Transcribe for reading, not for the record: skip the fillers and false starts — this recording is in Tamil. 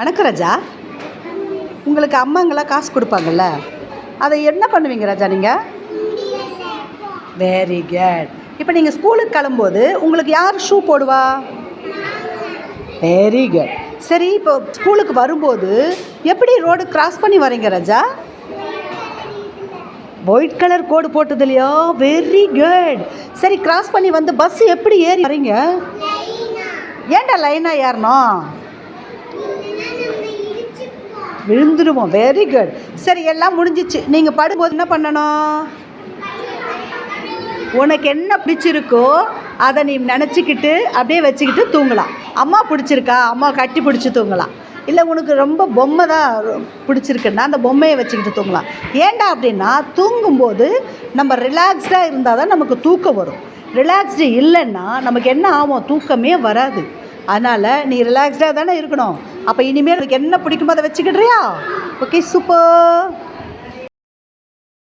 வணக்கம் ராஜா. உங்களுக்கு அம்மாங்களாம் காசு கொடுப்பாங்கல்ல, அதை என்ன பண்ணுவீங்க ராஜா நீங்கள்? Very good. இப்போ நீங்கள் ஸ்கூலுக்கு கிளம்பும்போது உங்களுக்கு யார் ஷூ போடுவா? Very good. சரி, இப்போ ஸ்கூலுக்கு வரும்போது எப்படி ரோடு கிராஸ் பண்ணி வரீங்க ராஜா? ஒயிட் கலர் கோடு போட்டது இல்லையா? Very good. சரி, கிராஸ் பண்ணி வந்து பஸ் எப்படி ஏறி வரீங்க? ஏன்டா லைனாக ஏறணும்? விழுந்துடுவோம். Very good. சரி, எல்லாம் முடிஞ்சிச்சு. நீங்கள் படும்போது என்ன பண்ணணும்? உனக்கு என்ன பிடிச்சிருக்கோ அதை நீ நினச்சிக்கிட்டு அப்படியே வச்சுக்கிட்டு தூங்கலாம். அம்மா பிடிச்சிருக்கா, அம்மா கட்டி பிடிச்சி தூங்கலாம். இல்லை உனக்கு ரொம்ப பொம்மை தான் பிடிச்சிருக்குன்னா அந்த பொம்மையை வச்சுக்கிட்டு தூங்கலாம். ஏன்டா அப்படின்னா, தூங்கும்போது நம்ம ரிலாக்ஸ்டாக இருந்தால் தான் நமக்கு தூக்கம் வரும். ரிலாக்ஸ்டு இல்லைன்னா நமக்கு என்ன ஆகும்? தூக்கமே வராது. அதனால் நீ ரிலாக்ஸ்டாக தானே இருக்கணும். அப்போ இனிமேல் உனக்கு என்ன பிடிக்குமோ அதை வச்சுக்கிட்றியா? Okay, super.